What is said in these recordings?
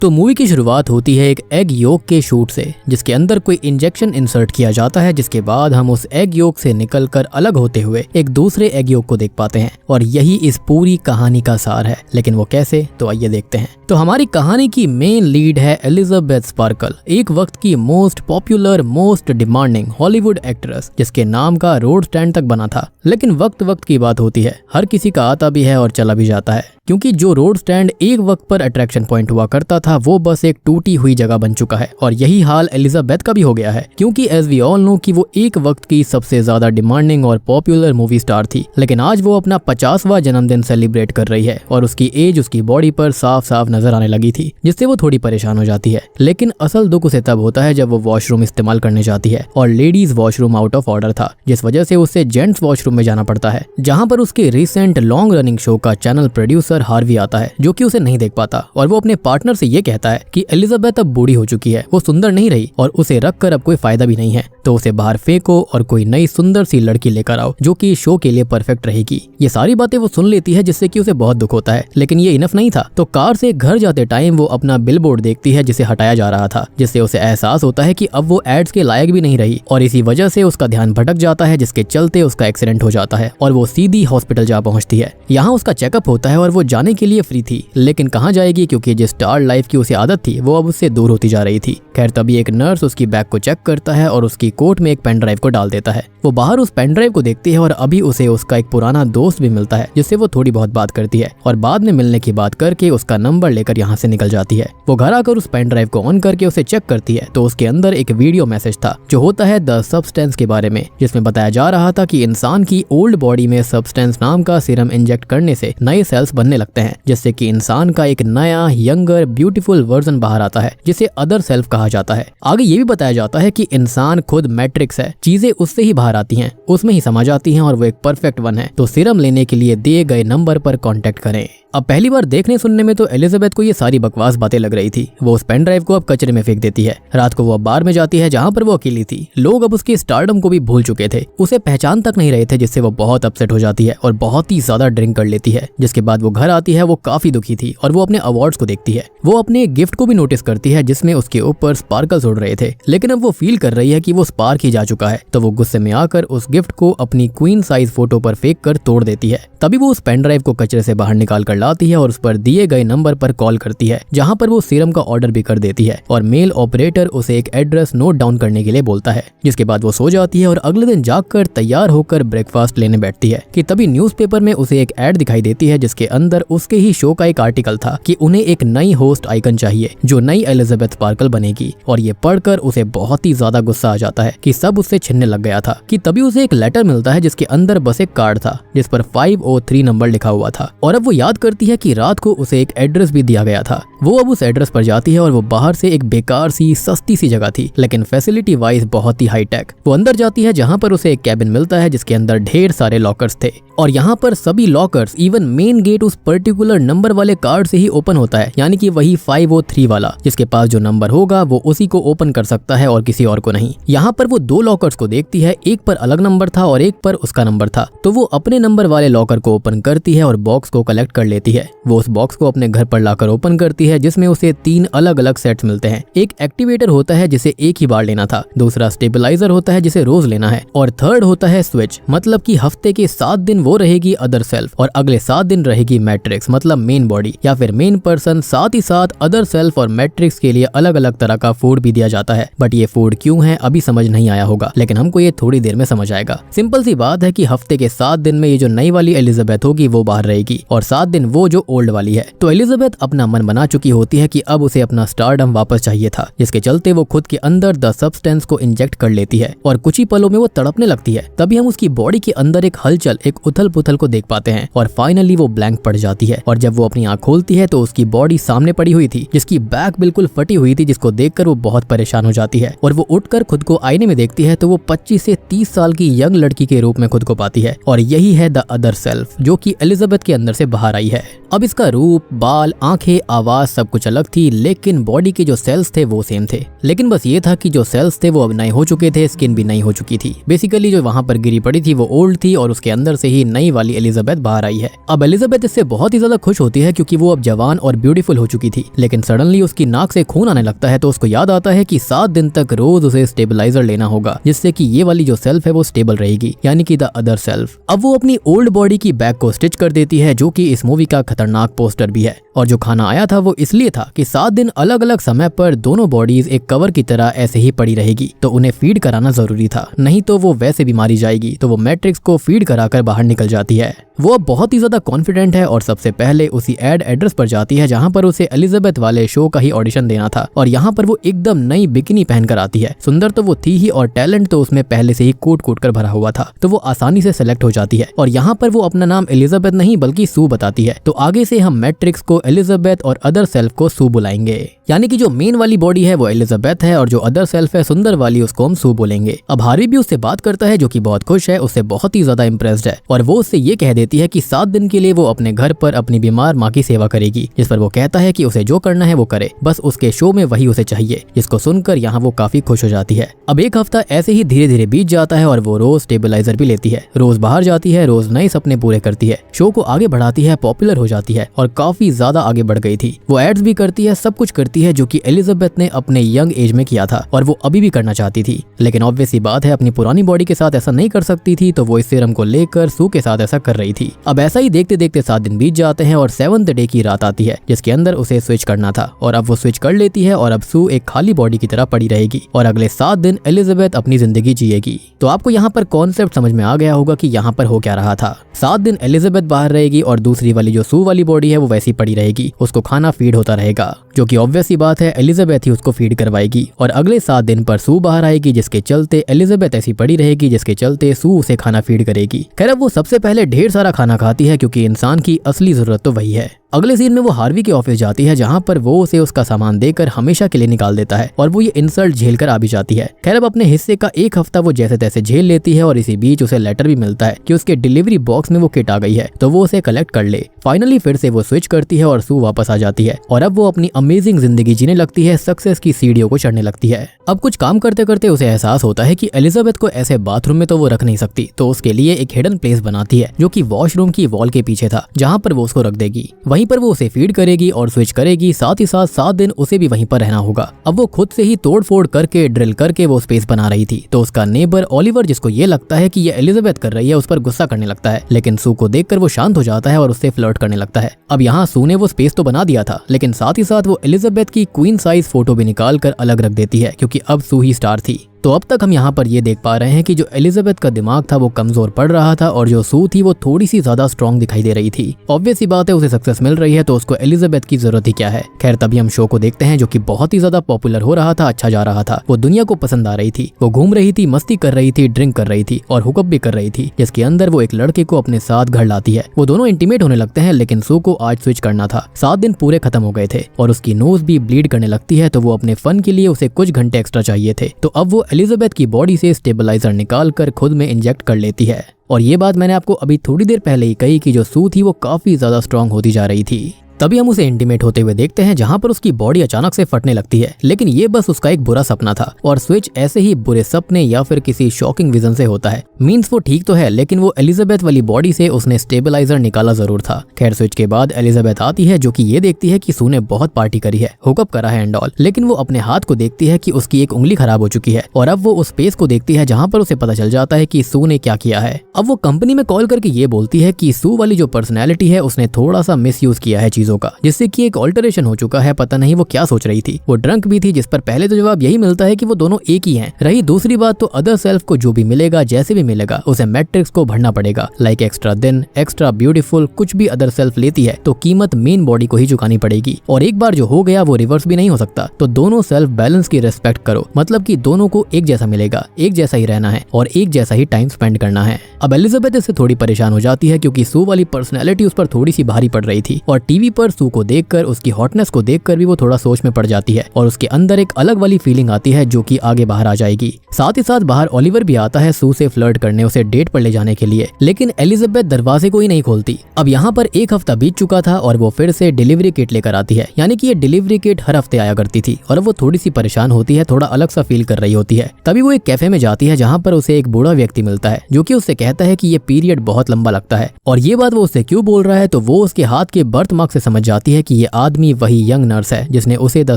तो मूवी की शुरुआत होती है एक एग योक के शूट से, जिसके अंदर कोई इंजेक्शन इंसर्ट किया जाता है, जिसके बाद हम उस एग योक से निकलकर अलग होते हुए एक दूसरे एग योक को देख पाते हैं। और यही इस पूरी कहानी का सार है। लेकिन वो कैसे, तो आइए देखते हैं। तो हमारी कहानी की मेन लीड है एलिजाबेथ स्पार्कल, एक वक्त की most popular, most demanding Hollywood actress, जिसके नाम का रोड स्टैंड तक बना था। लेकिन वक्त वक्त की बात होती है, हर किसी का आता भी है और चला भी जाता है, क्योंकि जो रोड स्टैंड एक वक्त पर अट्रैक्शन पॉइंट हुआ करता था वो बस एक टूटी हुई जगह बन चुका है। और यही हाल एलिजाबेथ का भी हो गया है, क्योंकि एज वी ऑल नो कि वो एक वक्त की सबसे ज्यादा डिमांडिंग और पॉपुलर मूवी स्टार थी। लेकिन आज वो अपना 50वां जन्मदिन सेलिब्रेट कर रही है और उसकी एज उसकी बॉडी पर साफ साफ नजर आने लगी थी, जिससे वो थोड़ी परेशान हो जाती है। लेकिन असल दुख उसे तब होता है जब वो वॉशरूम इस्तेमाल करने जाती है और ladies washroom out of order था, जिस वजह से उसे जेंट्स वॉशरूम में जाना पड़ता है, जहाँ पर उसके रिसेंट लॉन्ग रनिंग शो का चैनल प्रोड्यूसर हार्वी आता है, जो कि उसे नहीं देख पाता। और वो अपने पार्टनर से ये कहता है कि एलिजाबेथ अब बूढ़ी हो चुकी है, वो सुंदर नहीं रही और उसे रखकर अब कोई फायदा भी नहीं है, तो उसे बाहर फेंको और कोई नई सुंदर सी लड़की लेकर आओ जो कि शो के लिए परफेक्ट रहेगी। ये सारी बातें वो सुन लेती है, जिससे कि उसे बहुत दुख होता है। लेकिन ये इनफ नहीं था, तो कार से घर जाते टाइम वो अपना बिलबोर्ड देखती है जिसे हटाया जा रहा था, जिससे उसे एहसास होता है कि अब वो एड्स के लायक भी नहीं रही। और इसी वजह से उसका ध्यान भटक जाता है, जिसके चलते उसका एक्सीडेंट हो जाता है और वो सीधी हॉस्पिटल जा पहुंचती है। यहाँ उसका चेकअप होता है और वो जाने के लिए फ्री थी, लेकिन कहाँ जाएगी, क्योंकि जिस स्टार लाइफ की उसे आदत थी वो अब उससे दूर होती जा रही थी। खैर, तभी एक नर्स उसकी बैग को चेक करता है और उसकी कोट में एक पेन ड्राइव को डाल देता है। वो बाहर उस पेन ड्राइव को देखती है और अभी उसे उसका एक पुराना दोस्त भी मिलता है, जिससे वो थोड़ी बहुत बात करती है और बाद में मिलने की बात करके उसका नंबर लेकर यहाँ से निकल जाती है। वो घर आकर उस पेन ड्राइव को ऑन करके उसे चेक करती है, तो उसके अंदर एक वीडियो मैसेज था जो होता है द सब्सटेंस के बारे में, जिसमें बताया जा रहा था कि इंसान की ओल्ड बॉडी में सब्सटेंस नाम का सीरम इंजेक्ट करने से नए सेल्स बनने लगते हैं, जिससे कि इंसान का एक नया यंगर ब्यूटीफुल वर्जन बाहर आता है, जिसे अदर सेल्फ कहा जाता है। आगे ये भी बताया जाता है कि इंसान खुद मैट्रिक्स है, चीजें उससे ही बाहर आती हैं, उसमें ही समा जाती हैं और वो एक परफेक्ट वन है। तो सीरम लेने के लिए दिए गए नंबर पर कांटेक्ट करें। अब पहली बार देखने सुनने में तो एलिजाबेथ को ये सारी बकवास बातें लग रही थी। वो उस पेन ड्राइव को अब कचरे में फेंक देती है। रात को वो अब बार में जाती है जहाँ पर वो अकेली थी। लोग अब उसके स्टारडम को भी भूल चुके थे, उसे पहचान तक नहीं रहे थे, जिससे वो बहुत अपसेट हो जाती है और बहुत ही ज्यादा ड्रिंक कर लेती है। जिसके बाद वो घर आती है, वो काफी दुखी थी और वो अपने अवार्ड्स को देखती है। वो अपने गिफ्ट को भी नोटिस करती है जिसमें उसके ऊपर स्पार्कल्स उड़ रहे थे, लेकिन अब वो फील कर रही है कि वो स्पार्क ही जा चुका है। तो वो गुस्से में आकर उस गिफ्ट को अपनी क्वीन साइज फोटो पर फेंक कर तोड़ देती है। तभी वो उस पेन ड्राइव को कचरे से बाहर निकाल कर लाती है और उस पर दिए गए नंबर पर कॉल करती है, जहां पर वो सीरम का ऑर्डर भी कर देती है और मेल ऑपरेटर उसे एक एड्रेस नोट डाउन करने के लिए बोलता है। जिसके बाद वो सो जाती है और अगले दिन जागकर तैयार होकर ब्रेकफास्ट लेने बैठती है कि तभी न्यूज़पेपर में उसे एक एड दिखाई देती है, जिसके अंदर उसके ही शो का एक आर्टिकल था कि उन्हें एक नई होस्ट आइकन चाहिए जो नई एलिजाबेथ स्पार्कल बनेगी। और ये पढ़कर उसे बहुत ही ज्यादा गुस्सा आ जाता है कि सब उससे छिनने लग गया था। कि तभी उसे एक लेटर मिलता है जिसके अंदर बस एक कार्ड था जिस पर 503 नंबर लिखा हुआ था। और अब वो याद करती है कि रात को उसे एक एड्रेस भी दिया गया था। वो अब उस एड्रेस पर जाती है और वो बाहर से एक बेकार सी सस्ती सी जगह थी, लेकिन फैसिलिटी वाइज बहुत ही हाई टेक। वो अंदर जाती है जहाँ पर उसे एक कैबिन मिलता है जिसके अंदर ढेर सारे लॉकर्स थे और यहाँ पर सभी लॉकर्स इवन मेन गेट उस पर्टिकुलर नंबर वाले कार्ड से ही ओपन होता है, यानी कि वही 503 वाला। जिसके पास जो नंबर होगा वो उसी को ओपन कर सकता है और किसी और को नहीं। यहाँ पर वो दो लॉकर्स को देखती है, एक पर अलग नंबर था और एक पर उसका नंबर था। तो वो अपने नंबर वाले लॉकर को ओपन करती है और बॉक्स को कलेक्ट कर लेती है। वो उस बॉक्स को अपने घर पर लाकर ओपन करती है, जिसमें उसे 3 अलग अलग सेट्स मिलते हैं। एक एक्टिवेटर होता है जिसे एक ही बार लेना था, दूसरा स्टेबलाइजर होता है जिसे रोज लेना है और थर्ड होता है स्विच, मतलब कि हफ्ते के 7 दिन वो रहेगी अदर सेल्फ और अगले 7 दिन रहेगी मैट्रिक्स, मतलब मेन बॉडी या फिर मेन पर्सन। साथ ही साथ अदर सेल्फ और मैट्रिक्स के लिए अलग अलग तरह का फूड भी दिया जाता है। बट ये फूड क्यों है अभी समझ नहीं आया होगा, लेकिन हमको ये थोड़ी देर में समझ आएगा। सिंपल सी बात है कि हफ्ते के 7 दिन में ये जो नई वाली एलिजाबेथ होगी वो बाहर रहेगी और 7 दिन वो जो ओल्ड वाली है। तो एलिजाबेथ अपना मन बना चुकी होती है कि अब उसे अपना स्टारडम वापस चाहिए था, जिसके चलते वो खुद के अंदर द सब्सटेंस को इंजेक्ट कर लेती है और कुछ ही पलों में वो तड़पने लगती है। तभी हम उसकी बॉडी के अंदर एक हलचल, एक उथल पुथल को देख पाते हैं और फाइनली वो ब्लैंक पड़ जाती है। और जब वो अपनी आंख खोलती है तो उसकी बॉडी सामने पड़ी हुई थी, जिसकी बैक बिल्कुल फटी हुई थी, जिसको देख देखकर वो बहुत परेशान हो जाती है और वो उठकर खुद को आईने में देखती है तो वो 25 से 30 साल की यंग लड़की के रूप में खुद को पाती है और यही है द अदर सेल्फ जो कि एलिजाबेथ के अंदर से बाहर आई है। अब इसका रूप, बाल, आंखें, आवाज सब कुछ अलग थी लेकिन बॉडी के जो सेल्स थे वो सेम थे। लेकिन बस ये था कि जो सेल्स थे वो अब नए हो चुके थे, स्किन भी नई हो चुकी थी। बेसिकली जो वहां पर गिरी पड़ी थी वो ओल्ड थी और उसके अंदर से ही नई वाली एलिजाबेथ बाहर आई है। अब एलिजाबेथ इससे बहुत ही ज्यादा खुश होती है क्योंकि वो अब जवान और ब्यूटीफुल हो चुकी थी। लेकिन सडनली उसकी नाक से खून आने लगता है तो उसको याद आता है कि 7 दिन तक रोज उसे स्टेबलाइजर लेना होगा जिससे कि ये वाली जो सेल्फ है वो स्टेबल रहेगी, यानी कि द अदर सेल्फ। अब वो अपनी ओल्ड बॉडी की बैक को स्टिच कर देती है जो कि इस मूवी का खतरनाक पोस्टर भी है। और जो खाना आया था वो इसलिए था कि 7 दिन अलग अलग समय पर दोनों बॉडीज एक कवर की तरह ऐसे ही पड़ी रहेगी, तो उन्हें फीड कराना जरूरी था, नहीं तो वो वैसे भी मारी जाएगी। तो वो मैट्रिक्स को फीड कराकर बाहर निकल जाती है। वो अब बहुत ही ज्यादा कॉन्फिडेंट है और सबसे पहले उसी एड एड्रेस पर जाती है जहां पर उसे एलिजाबेथ वाले शो का ही ऑडिशन देना था। और यहाँ पर वो एकदम नई बिकिनी पहनकर आती है। सुंदर तो वो थी ही और टैलेंट तो उसमें पहले से ही कूट कूट कर भरा हुआ था, तो वो आसानी से सेलेक्ट हो जाती है। और यहाँ पर वो अपना नाम एलिजाबेथ नहीं बल्कि सू बताती है। तो आगे से हम मैट्रिक्स को एलिजाबेथ और अदर सेल्फ को सू बुलाएंगे, यानी कि जो मेन वाली बॉडी है वो एलिजाबेथ है और जो अदर सेल्फ है सुंदर वाली उसको हम सू बोलेंगे। अब हार्वी भी उससे बात करता है जो कि बहुत खुश है, उससे बहुत ही ज्यादा इम्प्रेस्ड है और वो उससे ये कह देती है कि 7 दिन के लिए वो अपने घर पर अपनी बीमार माँ की सेवा करेगी। जिस पर वो कहता है कि उसे जो करना है वो करे, बस उसके शो में वही उसे चाहिए। जिसको सुनकर यहाँ वो काफी खुश हो जाती है। अब एक हफ्ता ऐसे ही धीरे धीरे बीत जाता है और वो रोज स्टेबलाइजर भी लेती है, रोज बाहर जाती है, रोज नए सपने पूरे करती है, शो को आगे बढ़ाती है, पॉपुलर हो जाती है और काफी ज्यादा आगे बढ़ गई थी। वो एड्स भी करती है, सब कुछ करती है जो कि एलिजाबेथ ने अपने यंग एज में किया था और वो अभी भी करना चाहती थी। लेकिन ऑब्वियस सी बात है अपनी पुरानी बॉडी के साथ ऐसा नहीं कर सकती थी, तो वो इस सीरम को लेकर सू के साथ ऐसा कर रही थी। अब ऐसा ही देखते देखते 7 दिन बीत जाते हैं और 7th डे की रात आती है जिसके अंदर उसे स्विच करना था और अब वो स्विच कर लेती है और अब सू एक खाली बॉडी की तरह पड़ी रहेगी और अगले 7 दिन एलिजाबेथ अपनी जिंदगी जिएगी। तो आपको यहाँ पर कॉन्सेप्ट समझ में आ गया होगा कि यहाँ पर हो क्या रहा था। 7 दिन एलिजाबेथ बाहर रहेगी और दूसरी वाली जो सू वाली बॉडी है वो वैसी पड़ी रहेगी, उसको खाना फीड होता रहेगा, जो कि ऑब्वियस सी बात है एलिजाबेथ ही उसको फीड करवाएगी। और अगले 7 दिन पर सू बाहर आएगी जिसके चलते एलिजाबेथ ऐसी पड़ी रहेगी जिसके चलते सू उसे खाना फीड करेगी। खैर अब वो सबसे पहले ढेर सारा खाना खाती है क्योंकि इंसान की असली जरूरत तो वही है। अगले सीन में वो हार्वी के ऑफिस जाती है जहां पर वो उसे उसका सामान देकर हमेशा के लिए निकाल देता है और वो ये इंसल्ट झेल कर आ भी जाती है। खैर अब अपने हिस्से का एक हफ्ता वो जैसे तैसे झेल लेती है और इसी बीच उसे लेटर भी मिलता है कि उसके डिलीवरी बॉक्स में वो किट आ गई है, तो वो उसे कलेक्ट कर ले। फाइनली फिर से वो स्विच करती है और सू वापस आ जाती है और अब वो अपनी अमेजिंग जिंदगी जीने लगती है, सक्सेस की सीढ़ियों को चढ़ने लगती है। अब कुछ काम करते करते उसे एहसास होता है कि एलिजाबेथ को ऐसे बाथरूम में तो वो रख नहीं सकती, तो उसके लिए एक हिडन प्लेस बनाती है जो कि वॉशरूम की वॉल के पीछे था, जहां पर वो उसको रख देगी। वहीं पर वो उसे फीड करेगी और स्विच करेगी, साथ ही साथ 7 दिन उसे भी वहीं पर रहना होगा। अब वो खुद से ही तोड़ फोड़ करके ड्रिल करके वो स्पेस बना रही थी, तो उसका नेबर ओलिवर, जिसको ये लगता है कि ये एलिजाबेथ कर रही है, उस पर गुस्सा करने लगता है। लेकिन सू को देखकर वो शांत हो जाता है और उससे फ्लर्ट करने लगता है। अब यहाँ सू ने वो स्पेस तो बना दिया था, लेकिन साथ ही साथ वो एलिजाबेथ की क्वीन साइज फोटो भी निकाल कर अलग रख देती है क्योंकि अब सू ही स्टार थी। तो अब तक हम यहाँ पर ये देख पा रहे हैं कि जो एलिजाबेथ का दिमाग था वो कमजोर पड़ रहा था और जो सू थी वो थोड़ी सी ज्यादा स्ट्रॉन्ग दिखाई दे रही थी। ऑब्वियस सी बात है उसे सक्सेस मिल रही है तो उसको एलिजाबेथ की जरूरत ही क्या है। खैर तभी हम शो को देखते हैं जो कि बहुत ही ज्यादा पॉपुलर हो रहा था, अच्छा जा रहा था, वो दुनिया को पसंद आ रही थी। वो घूम रही थी, मस्ती कर रही थी, ड्रिंक कर रही थी और हुकअप भी कर रही थी, जिसके अंदर वो एक लड़के को अपने साथ घर लाती है। वो दोनों इंटीमेट होने लगते हैं, लेकिन सू को आज स्विच करना था। 7 दिन पूरे खत्म हो गए थे और उसकी नोज भी ब्लीड करने लगती है, तो वो अपने फन के लिए उसे कुछ घंटे एक्स्ट्रा चाहिए थे। तो अब वो एलिजाबेथ की बॉडी से स्टेबलाइजर निकाल कर खुद में इंजेक्ट कर लेती है। और ये बात मैंने आपको अभी थोड़ी देर पहले ही कही कि जो सू थी वो काफी ज्यादा स्ट्रॉन्ग होती जा रही थी। तभी हम उसे इंटीमेट होते हुए देखते हैं जहां पर उसकी बॉडी अचानक से फटने लगती है, लेकिन ये बस उसका एक बुरा सपना था और स्विच ऐसे ही बुरे सपने या फिर किसी शॉकिंग विजन से होता है। मींस वो ठीक तो है, लेकिन वो एलिजाबेथ वाली बॉडी से उसने स्टेबलाइजर निकाला जरूर था। खैर स्विच के बाद एलिजाबेथ आती है जो कि ये देखती है कि सू ने बहुत पार्टी करी है, हुकअप करा है एंड ऑल, लेकिन वो अपने हाथ को देखती है कि उसकी एक उंगली खराब हो चुकी है और अब वो उस स्पेस को देखती है जहां पर उसे पता चल जाता है कि सू ने क्या किया है। अब वो कंपनी में कॉल करके ये बोलती है कि सू वाली जो पर्सनैलिटी है उसने थोड़ा सा मिस यूज किया है चीजों का, जिससे कि एक ऑल्टरेशन हो चुका है। पता नहीं वो क्या सोच रही थी। वो ड्रंक भी थी, जिस पर पहले तो जवाब यही मिलता है कि वो दोनों एक ही हैं। रही दूसरी बात तो अदर सेल्फ को जो भी मिलेगा, जैसे भी मिलेगा, उसे मैट्रिक्स को भरना पड़ेगा। लाइक एक्स्ट्रा दिन, एक्स्ट्रा ब्यूटीफुल, कुछ भी अदर सेल्फ लेती है तो कीमत मेन बॉडी को ही चुकानी पड़ेगी और एक बार जो हो गया वो रिवर्स भी नहीं हो सकता। तो दोनों सेल्फ बैलेंस की रिस्पेक्ट करो, मतलब कि दोनों को एक जैसा मिलेगा, एक जैसा ही रहना है और एक जैसा ही टाइम स्पेंड करना है। अब एलिजाबेथ इससे थोड़ी परेशान हो जाती है क्योंकि सू वाली पर्सनैलिटी उस पर थोड़ी सी भारी पड़ रही थी और टीवी पर सू को देखकर, उसकी हॉटनेस को देखकर भी वो थोड़ा सोच में पड़ जाती है और उसके अंदर एक अलग वाली फीलिंग आती है जो कि आगे बाहर आ जाएगी। साथ ही साथ बाहर ओलिवर भी आता है सू से फ्लर्ट करने, उसे डेट पर ले जाने के लिए, लेकिन एलिजाबेथ दरवाजे को ही नहीं खोलती। अब यहाँ पर एक हफ्ता बीत चुका था और वो फिर से डिलीवरी किट लेकर आती है, यानी कि ये डिलीवरी किट हर हफ्ते आया करती थी और वो थोड़ी सी परेशान होती है, थोड़ा अलग सा फील कर रही होती है। तभी वो एक कैफे में जाती है जहाँ पर उसे एक बूढ़ा व्यक्ति मिलता है जो कि उससे कहता है कि ये पीरियड बहुत लंबा लगता है और ये बात वो उससे क्यों बोल रहा है, तो वो उसके हाथ के बर्थ मार्क से समझ जाती है कि ये आदमी वही यंग नर्स है जिसने उसे द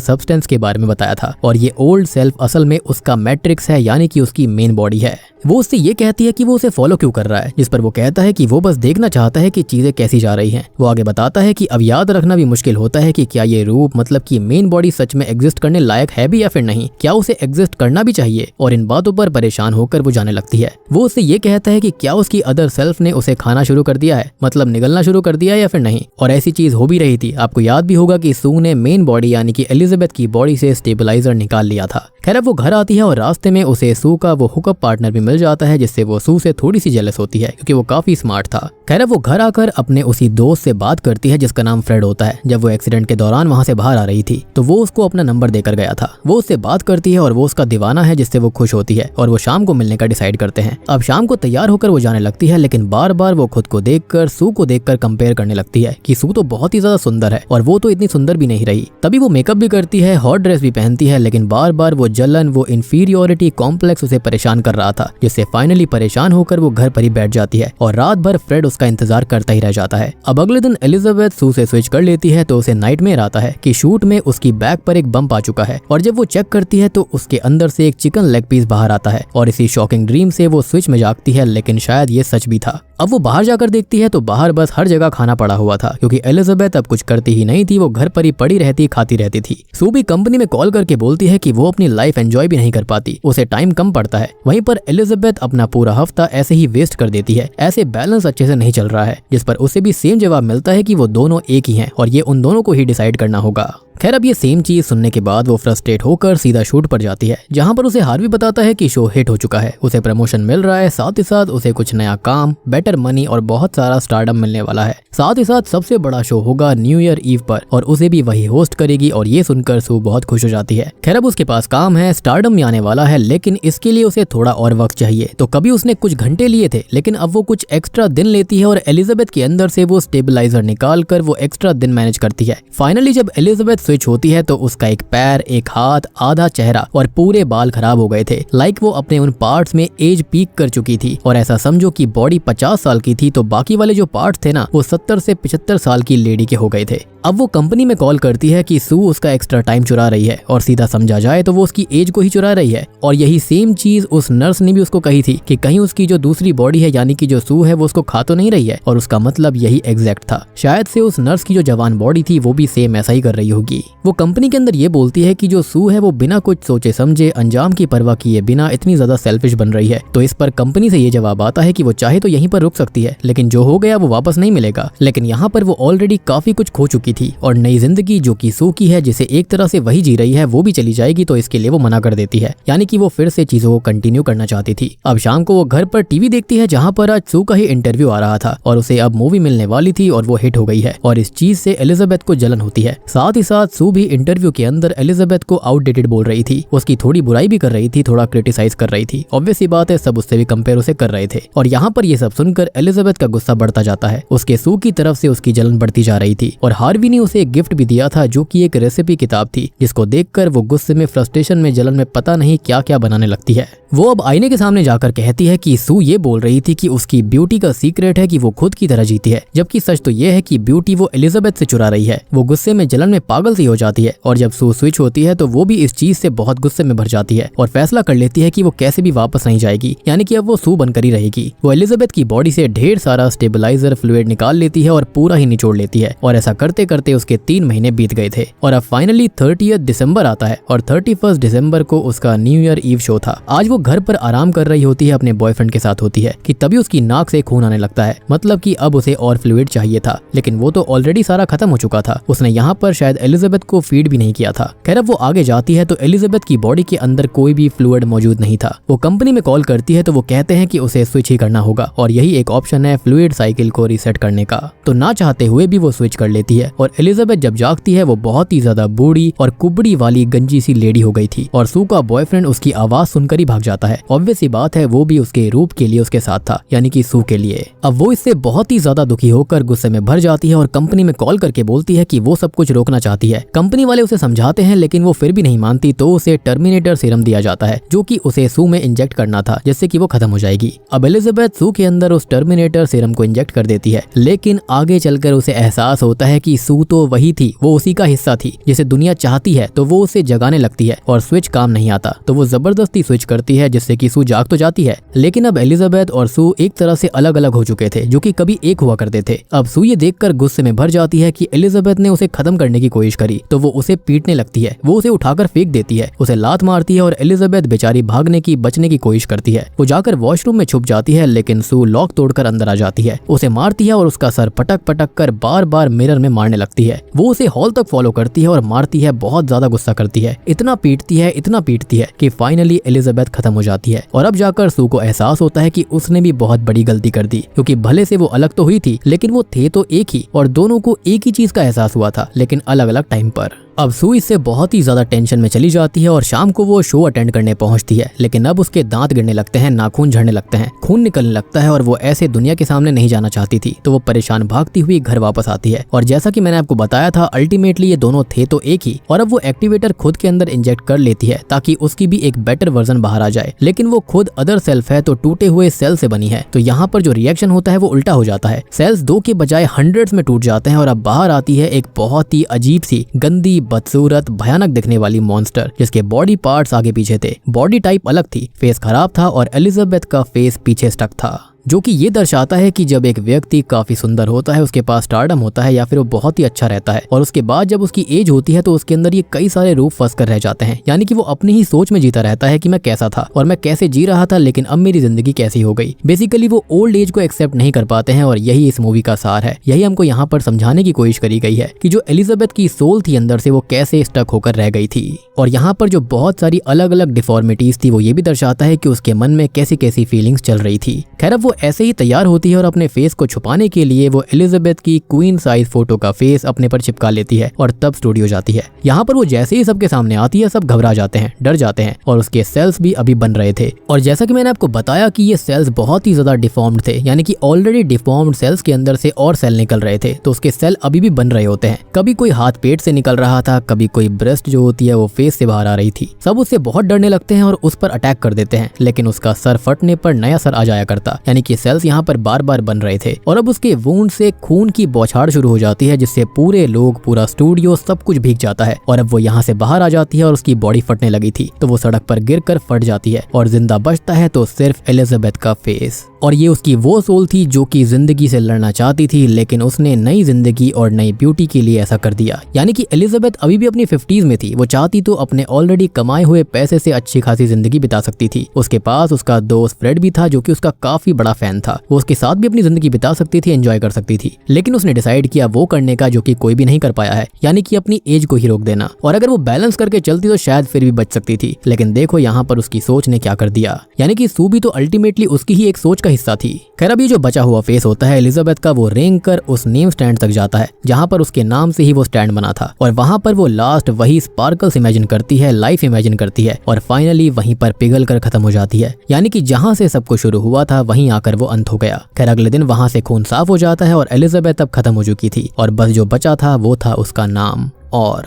सब्सटेंस के बारे में बताया था और ये ओल्ड सेल्फ असल में उसका मैट्रिक्स है, यानी कि उसकी मेन बॉडी है। वो उससे ये कहती है कि वो उसे फॉलो क्यों कर रहा है, जिस पर वो कहता है कि वो बस देखना चाहता है कि चीजें कैसी जा रही हैं। वो आगे बताता है कि अब याद रखना भी मुश्किल होता है कि क्या ये रूप मतलब कि मेन बॉडी सच में एग्जिस्ट करने लायक है भी या फिर नहीं, क्या उसे एग्जिस्ट करना भी चाहिए, और इन बातों पर परेशान होकर वो जाने लगती है। वो उससे ये कहता है कि क्या उसकी अदर सेल्फ ने उसे खाना शुरू कर दिया है, मतलब निगलना शुरू कर दिया है या फिर नहीं, और ऐसी चीज हो भी रही थी। आपको याद भी होगा कि सू ने मेन बॉडी यानी कि एलिजाबेथ की बॉडी से स्टेबलाइजर निकाल लिया था। खैर अब वो घर आती है और रास्ते में उसे सू का वो हुकअप पार्टनर भी मिल जाता है, जिससे वो सू से थोड़ी सी जेलस होती है क्योंकि वो काफी स्मार्ट था। खैर अब वो घर आकर अपने उसी दोस्त से बात करती है जिसका नाम फ्रेड होता है। जब वो एक्सीडेंट के दौरान वहां से बाहर आ रही थी तो वो उसको अपना नंबर देकर गया था। वो उससे बात करती है और वो उसका दीवाना है, जिससे वो खुश होती है और वो शाम को मिलने का डिसाइड करते हैं। अब शाम को तैयार होकर वो जाने लगती है, लेकिन बार बार वो खुद को देखकर सू को देखकर कंपेयर करने लगती है कि सू तो बहुत ही ज्यादा सुंदर है और वो तो इतनी सुंदर भी नहीं रही। तभी वो मेकअप भी करती है, हॉट ड्रेस भी पहनती है, लेकिन बार बार वो जलन, वो इंफीरियोरिटी कॉम्प्लेक्स उसे परेशान कर रहा था, जिससे फाइनली परेशान होकर वो घर पर ही बैठ जाती है और रात भर फ्रेड उसका इंतजार करता ही रह जाता है। अब अगले दिन एलिजाबेथ सू से स्विच कर लेती है तो उसे नाइटमेयर आता है कि शूट में उसकी बैक पर एक बम्प आ चुका है, और जब वो चेक करती है तो उसके अंदर से एक चिकन लेग पीस बाहर आता है और इसी शॉकिंग ड्रीम से वो स्विच में जागती है, लेकिन शायद ये सच भी था। अब वो बाहर जाकर देखती है तो बाहर बस हर जगह खाना पड़ा हुआ था, क्योंकि एलिजाबेथ अब कुछ करती ही नहीं थी, वो घर पर ही पड़ी रहती, खाती रहती थी। सू भी कंपनी में कॉल करके बोलती है कि वो अपनी लाइफ एंजॉय भी नहीं कर पाती, उसे टाइम कम पड़ता है। वहीं पर एलिजाबेथ अपना पूरा हफ्ता ऐसे ही वेस्ट कर देती है, ऐसे बैलेंस अच्छे से नहीं चल रहा है, जिस पर उसे भी सेम जवाब मिलता है कि वो दोनों एक ही हैं और ये उन दोनों को ही डिसाइड करना होगा। खैर अब ये सेम चीज सुनने के बाद वो फ्रस्ट्रेट होकर सीधा शूट पर जाती है, जहां पर उसे हार्वी बताता है कि शो हिट हो चुका है, उसे प्रमोशन मिल रहा है, साथ ही साथ उसे कुछ नया काम, बेटर मनी और बहुत सारा स्टारडम मिलने वाला है। साथ ही साथ सबसे बड़ा शो होगा न्यू ईयर ईव पर और उसे भी वही होस्ट करेगी, और ये सुनकर सू बहुत खुश हो जाती है। खैर अब उसके पास काम है, स्टारडम भी आने वाला है, लेकिन इसके लिए उसे थोड़ा और वक्त चाहिए। तो कभी उसने कुछ घंटे लिए थे, लेकिन अब वो कुछ एक्स्ट्रा दिन लेती है और एलिजाबेथ के अंदर से वो स्टेबलाइजर निकाल कर वो एक्स्ट्रा दिन मैनेज करती है। फाइनली जब एलिजाबेथ स्विच होती है तो उसका एक पैर, एक हाथ, आधा चेहरा और पूरे बाल खराब हो गए थे। लाइक वो अपने उन पार्ट्स में एज पीक कर चुकी थी, और ऐसा समझो कि बॉडी 50 साल की थी तो बाकी वाले जो पार्ट्स थे ना वो 70 से 75 साल की लेडी के हो गए थे। अब वो कंपनी में कॉल करती है कि सू उसका एक्स्ट्रा टाइम चुरा रही है, और सीधा समझा जाए तो वो उसकी एज को ही चुरा रही है। और यही सेम चीज उस नर्स ने भी उसको कही थी कि कहीं उसकी जो दूसरी बॉडी है यानी कि जो सू है वो उसको खा तो नहीं रही है, और उसका मतलब यही एग्जैक्ट था। शायद से उस नर्स की जो जवान बॉडी थी वो भी सेम ऐसा ही कर रही होगी। वो कंपनी के अंदर ये बोलती है कि जो सू है वो बिना कुछ सोचे समझे, अंजाम की परवाह किए बिना इतनी ज्यादा सेल्फिश बन रही है। तो इस पर कंपनी से ये जवाब आता है कि वो चाहे तो यहीं पर रुक सकती है, लेकिन जो हो गया वो वापस नहीं मिलेगा। लेकिन यहाँ पर वो ऑलरेडी काफी कुछ खो चुकी थी, और नई जिंदगी जो कि सू की है, जिसे एक तरह से वही जी रही है, वो भी चली जाएगी। तो इसके लिए वो मना कर देती है, यानी कि वो फिर से चीजों को कंटिन्यू करना चाहती थी। अब शाम को वो घर पर टीवी देखती है, जहाँ पर आज सू का ही इंटरव्यू आ रहा था, और उसे अब मूवी मिलने वाली थी और वो हिट हो गई है, और इस चीज से एलिजाबेथ को जलन होती है। साथ ही साथ सू भी इंटरव्यू के अंदर एलिजाबेथ को आउटडेटेड बोल रही थी, उसकी थोड़ी बुराई भी कर रही थी, थोड़ा क्रिटिसाइज कर रही थी। ऑब्वियस सी बात है, सब उससे भी कंपेयर उसे कर रहे थे। और यहाँ पर ये सब सुनकर एलिजाबेथ का गुस्सा बढ़ता जाता है, उसके सू की तरफ से उसकी जलन बढ़ती जा रही थी। और हार्वी ने उसे एक गिफ्ट भी दिया था, जो कि एक रेसिपी किताब थी, जिसको देखकर वो गुस्से में, फ्रस्ट्रेशन में, जलन में पता नहीं क्या क्या बनाने लगती है। वो अब आईने के सामने जाकर कहती है कि सू ये बोल रही थी कि उसकी ब्यूटी का सीक्रेट है कि वो खुद की तरह जीती है, जबकि सच तो ये है कि ब्यूटी वो एलिजाबेथ से चुरा रही है। वो गुस्से में, जलन में पागल सी हो जाती है, और जब सू स्विच होती है तो वो भी इस चीज से बहुत गुस्से में भर जाती है और फैसला कर लेती है कि वो कैसे भी वापस नहीं जाएगी, यानी कि अब वो सू बनकर ही रहेगी। वो एलिजाबेथ की बॉडी से ढेर सारा स्टेबलाइजर फ्लूइड निकाल लेती है और पूरा ही निचोड़ लेती है, और ऐसा करते करते उसके 3 महीने बीत गए थे। और अब फाइनली 30 दिसंबर आता है, और 31 दिसंबर को उसका न्यू ईयर ईव शो था। आज वो घर पर आराम कर रही होती है, अपने बॉयफ्रेंड के साथ होती है, कि तभी उसकी नाक से खून आने लगता है, मतलब कि अब उसे और फ्लूइड चाहिए था, लेकिन वो तो ऑलरेडी सारा खत्म हो चुका था। उसने यहाँ पर शायद एलिजाबेथ को फीड भी नहीं किया था। खैर अब वो आगे जाती है तो एलिजाबेथ की बॉडी के अंदर कोई भी फ्लूइड मौजूद नहीं था। वो कंपनी में कॉल करती है तो वो कहते हैं कि उसे स्विच ही करना होगा, और यही एक ऑप्शन है फ्लूइड साइकिल को रीसेट करने का। तो ना चाहते हुए भी वो स्विच कर लेती है, और एलिजाबेथ जब जागती है वो बहुत ही ज्यादा बूढ़ी और कुबड़ी वाली गंजी सी लेडी हो गई थी और सू का बॉयफ्रेंड उसकी आवाज सुनकर ही भाग जाता है। ऑब्वियस सी बात है, वो भी उसके रूप के लिए उसके साथ था, यानी कि सू के लिए। अब वो इससे बहुत ही ज्यादा दुखी होकर गुस्से में भर जाती है और कंपनी में कॉल करके बोलती है कि वो सब कुछ रोकना चाहती है। कंपनी वाले उसे समझाते हैं लेकिन वो फिर भी नहीं मानती, तो उसे टर्मिनेटर सीरम दिया जाता है जो कि उसे सू में इंजेक्ट करना था जिससे कि वो खत्म हो जाएगी। अब एलिजाबेथ सू के अंदर उस टर्मिनेटर सीरम को इंजेक्ट कर देती है, लेकिन आगे चलकर उसे एहसास होता है कि सू तो वही थी, वो उसी का हिस्सा थी जिसे दुनिया चाहती है, तो वो उसे जगाने लगती है और स्विच काम नहीं आता, तो वो जबरदस्ती स्विच करती है जिससे कि सू जाग तो जाती है। लेकिन अब एलिजाबेथ और सू एक तरह से अलग अलग हो चुके थे जो कि कभी एक हुआ करते थे। अब सू ये देखकर गुस्से में भर जाती है कि एलिजाबेथ ने उसे खत्म करने की कोशिश करी, तो वो उसे पीटने लगती है। वो उसे उठाकर फेंक देती है, उसे लात मारती है और एलिजाबेथ बेचारी भागने की बचने की कोशिश करती है। वो जाकर वॉशरूम में छुप जाती है, लेकिन सू लॉक तोड़कर अंदर आ जाती है, उसे मारती है और उसका सर पटक पटक कर बार बार मिरर में मारने लगती है। वो उसे हॉल तक फॉलो करती है और मारती है, बहुत ज्यादा गुस्सा करती है, इतना पीटती है कि फाइनली एलिजाबेथ खत्म हो जाती है। और अब जाकर सू को एहसास होता है कि उसने भी बहुत बड़ी गलती कर दी, क्योंकि भले से वो अलग तो हुई थी लेकिन वो थे तो एक ही, और दोनों को एक ही चीज का एहसास हुआ था लेकिन अलग अलग टाइम पर। अब सू इससे बहुत ही ज्यादा टेंशन में चली जाती है और शाम को वो शो अटेंड करने पहुंचती है, लेकिन अब उसके दांत गिरने लगते हैं, नाखून झड़ने लगते हैं, खून निकलने लगता है और वो ऐसे दुनिया के सामने नहीं जाना चाहती थी, तो वो परेशान भागती हुई घर वापस आती है। और जैसा कि मैंने आपको बताया था, अल्टीमेटली ये दोनों थे तो एक ही, और अब वो एक्टिवेटर खुद के अंदर इंजेक्ट कर लेती है ताकि उसकी भी एक बेटर वर्जन बाहर आ जाए, लेकिन वो खुद अदर सेल्फ है तो टूटे हुए सेल से बनी है। तो यहाँ पर जो रिएक्शन होता है वो उल्टा हो जाता है, सेल्स 2 के बजाय हंड्रेड्स में टूट जाते हैं और अब बाहर आती है एक बहुत ही अजीब सी, गंदी, बदसूरत, भयानक दिखने वाली मॉन्स्टर, जिसके बॉडी पार्ट्स आगे पीछे थे, बॉडी टाइप अलग थी, फेस खराब था और एलिजाबेथ का फेस पीछे स्टक था, जो कि ये दर्शाता है कि जब एक व्यक्ति काफी सुंदर होता है, उसके पास स्टारडम होता है या फिर वो बहुत ही अच्छा रहता है, और उसके बाद जब उसकी एज होती है तो उसके अंदर ये कई सारे रूप फंस कर रह जाते हैं, यानी कि वो अपनी ही सोच में जीता रहता है कि मैं कैसा था और मैं कैसे जी रहा था, लेकिन अब मेरी जिंदगी कैसी हो गई। बेसिकली वो ओल्ड एज को एक्सेप्ट नहीं कर पाते हैं और यही इस मूवी का सार है। यही हमको यहाँ पर समझाने की कोशिश करी गई है कि जो एलिजाबेथ की सोल थी अंदर से, वो कैसे स्टक होकर रह गई थी। और यहाँ पर जो बहुत सारी अलग अलग डिफॉर्मिटीज थी वो ये भी दर्शाता है कि उसके मन में कैसी कैसी फीलिंग्स चल रही थी। खैर अब वो ऐसे ही तैयार होती है और अपने फेस को छुपाने के लिए वो एलिजाबेथ की क्वीन साइज फोटो का फेस अपने पर चिपका लेती है और तब स्टूडियो जाती है। यहाँ पर वो जैसे ही सबके सामने आती है, सब घबरा जाते हैं, डर जाते हैं, और उसके सेल्स भी अभी बन रहे थे। और जैसा कि मैंने आपको बताया कि ये सेल्स बहुत ही ज्यादा डिफॉर्म्ड थे, यानी कि ऑलरेडी डिफॉर्म्ड सेल्स के अंदर से और सेल निकल रहे थे, तो उसके सेल अभी भी बन रहे होते हैं। कभी कोई हाथ पेट से निकल रहा था, कभी कोई ब्रेस्ट जो होती है वो फेस से बाहर आ रही थी। सब उससे बहुत डरने लगते हैं और उस पर अटैक कर देते हैं, लेकिन उसका सर फटने पर नया सर आ जाया करता, यानी कि सेल्स यहाँ पर बार बार बन रहे थे। और अब उसके वुंड से खून की बौछार शुरू हो जाती है, जिससे पूरे लोग, पूरा स्टूडियो, सब कुछ भीग जाता है। और अब वो यहाँ से बाहर आ जाती है और उसकी बॉडी फटने लगी थी, तो वो सड़क पर गिरकर फट जाती है और जिंदा बचता है तो सिर्फ एलिजाबेथ का फेस। और ये उसकी वो सोल थी जो कि जिंदगी से लड़ना चाहती थी, लेकिन उसने नई जिंदगी और नई ब्यूटी के लिए ऐसा कर दिया। यानी कि एलिजाबेथ अभी भी अपनी 50s में थी, वो चाहती तो अपने ऑलरेडी कमाए हुए पैसे से अच्छी खासी जिंदगी बिता सकती थी। उसके पास उसका दोस्त फ्रेड भी था जो कि उसका काफी बड़ा फैन था, वो उसके साथ भी अपनी जिंदगी बिता सकती थी, एंजॉय कर सकती थी, लेकिन उसने डिसाइड किया वो करने का जो कि कोई भी नहीं कर पाया है, यानी कि अपनी एज को ही रोक देना। और अगर वो बैलेंस करके चलती तो शायद फिर भी बच सकती थी, लेकिन देखो यहाँ पर उसकी सोच ने क्या कर दिया, यानी कि सू भी तो अल्टीमेटली उसकी ही एक सोच का हिस्सा थी। खैर अब ये जो बचा हुआ फेस होता है एलिजाबेथ का, वो रेंग कर उस नेम स्टैंड तक जाता है जहाँ पर उसके नाम से ही वो स्टैंड बना था, और वहाँ पर वो लास्ट वही स्पार्कल्स इमेजिन करती है, लाइफ इमेजिन करती है, और फाइनली वहीं पर पिघल कर खत्म हो जाती है। यानी कि जहाँ से सब कुछ शुरू हुआ था वहीं आकर वो अंत हो गया। खैर अगले दिन वहाँ से खून साफ हो जाता है और एलिजाबेथ अब खत्म हो चुकी थी, और बस जो बचा था वो था उसका नाम। और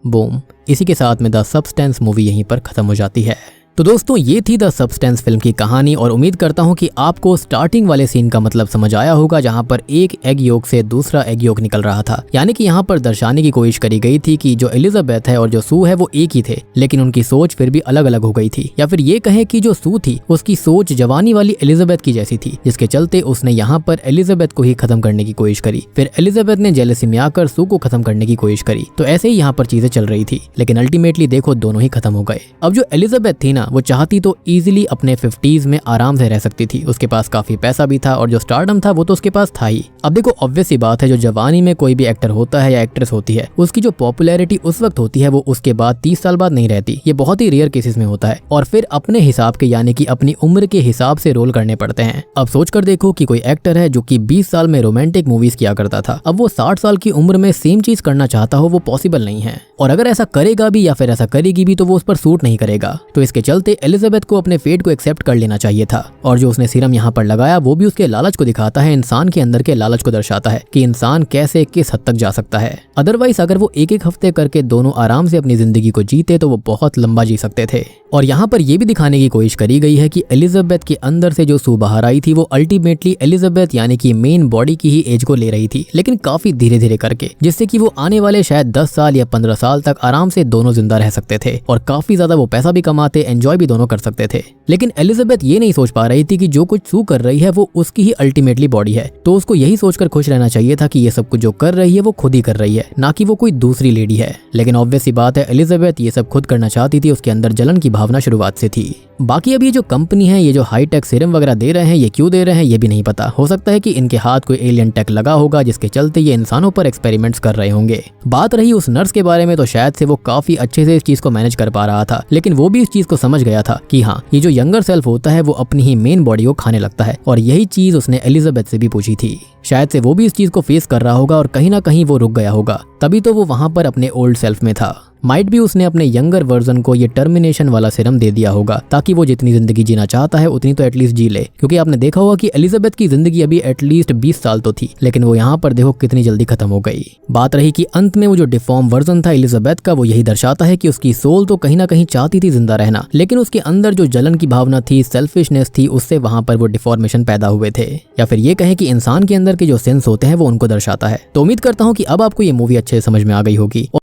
बूम, इसी के साथ में द सब्सटेंस मूवी यहीं पर खत्म हो जाती है। तो दोस्तों ये थी द सब्सटेंस फिल्म की कहानी, और उम्मीद करता हूँ कि आपको स्टार्टिंग वाले सीन का मतलब समझ आया होगा, जहाँ पर एक एग योक से दूसरा एग योक निकल रहा था। यानी कि यहाँ पर दर्शाने की कोशिश करी गई थी कि जो एलिजाबेथ है और जो सू है वो एक ही थे, लेकिन उनकी सोच फिर भी अलग अलग हो गई थी। या फिर ये कहें कि जो सू थी उसकी सोच जवानी वाली एलिजाबेथ की जैसी थी, जिसके चलते उसने यहाँ पर एलिजाबेथ को ही खत्म करने की कोशिश करी। फिर एलिजाबेथ ने जेलसी में आकर सू को खत्म करने की कोशिश करी। तो ऐसे ही यहाँ पर चीजें चल रही थी, लेकिन अल्टीमेटली देखो दोनों ही खत्म हो गए। अब जो एलिजाबेथ थी ना, ना, वो चाहती तो इजीली अपने 50s में आराम से रह सकती थी। उसके पास काफी पैसा भी था और जो स्टारडम था वो तो उसके पास था ही। अब देखो ऑब्वियस सी बात है, जो जवानी में कोई भी एक्टर होता है या एक्ट्रेस होती है, उसकी जो पॉपुलैरिटी उस वक्त होती है वो उसके बाद 30 साल बाद नहीं रहती। ये बहुत ही रेयर केसेस में होता है और फिर अपने हिसाब के यानी कि अपनी उम्र के हिसाब से रोल करने पड़ते हैं। अब सोच कर देखो कि कोई एक्टर है जो कि 20 साल में रोमांटिक मूवीज किया करता था, अब वो 60 साल की उम्र में सेम चीज करना चाहता हो, वो पॉसिबल नहीं है। और अगर ऐसा करेगा भी या फिर ऐसा करेगी भी तो वो उस पर सूट नहीं करेगा। तो इसके चलते एलिजाबेथ को अपने फेट को एक्सेप्ट कर लेना चाहिए था। और जो उसने सीरम यहाँ पर लगाया वो भी उसके लालच को दिखाता है, इंसान के अंदर के लालच को दर्शाता है कि इंसान कैसे किस हद तक जा सकता है। अदरवाइज अगर वो एक एक हफ्ते करके दोनों आराम से अपनी जिंदगी को जीते तो वो बहुत लंबा जी सकते थे। और यहाँ पर यह भी दिखाने की कोशिश करी गई है कि एलिजाबेथ के अंदर से जो सू बाहर आई थी वो अल्टीमेटली एलिजाबेथ यानी कि मेन बॉडी की ही एज को ले रही थी, लेकिन काफी धीरे धीरे करके, जिससे कि वो आने वाले शायद 10 साल या 15 साल तक आराम से दोनों जिंदा रह सकते थे और काफी ज्यादा वो पैसा भी कमाते, एंजॉय भी दोनों कर सकते थे। लेकिन एलिजाबेथ ये नहीं सोच पा रही थी कि जो कुछ सू कर रही है वो उसकी ही अल्टीमेटली बॉडी है, तो उसको यही सोचकर खुश रहना चाहिए था कि ये सब कुछ जो कर रही है वो खुद ही कर रही है, ना कि वो कोई दूसरी लेडी है। लेकिन ऑब्वियस सी बात है, एलिजाबेथ ये सब खुद करना चाहती थी, उसके अंदर जलन की भावना शुरुआत से थी। बाकी अब ये जो कंपनी है, ये जो हाईटेक सीरम वगैरह दे रहे हैं, ये क्यों दे रहे हैं ये भी नहीं पता। हो सकता है कि इनके हाथ कोई एलियन टेक लगा होगा जिसके चलते ये इंसानों पर एक्सपेरिमेंट्स कर रहे होंगे। बात रही उस नर्स के बारे में, तो शायद से वो काफी अच्छे से इस चीज को मैनेज कर पा रहा था, लेकिन वो भी इस चीज को समझ गया था कि हाँ, ये जो यंगर सेल्फ होता है वो अपनी ही मेन बॉडी को खाने लगता है। और यही चीज उसने एलिजाबेथ से भी पूछी थी। शायद से वो भी इस चीज को फेस कर रहा होगा और कहीं ना कहीं वो रुक गया होगा, तभी तो वो वहां पर अपने ओल्ड सेल्फ में था। माइट भी उसने अपने यंगर वर्जन को ये टर्मिनेशन वाला सीरम दे दिया होगा ताकि वो जितनी जिंदगी जीना चाहता है उतनी तो एटलीस्ट जी ले। क्योंकि आपने देखा होगा कि एलिजाबेथ की जिंदगी अभी एटलीस्ट 20 साल तो थी, लेकिन वो यहाँ पर देखो कितनी जल्दी खत्म हो गई। बात रही कि अंत में वो जो डिफॉर्म वर्जन था एलिजाबेथ का, वो यही दर्शाता है कि उसकी सोल तो कहीं ना कहीं चाहती थी जिंदा रहना, लेकिन उसके अंदर जो जलन की भावना थी, सेल्फिशनेस थी, उससे वहां पर वो डिफॉर्मेशन पैदा हुए थे। या फिर ये कहें कि इंसान के अंदर के जो सेंस होते हैं वो उनको दर्शाता है। तो उम्मीद करता हूँ कि अब आपको ये मूवी अच्छे से समझ में आ गई होगी।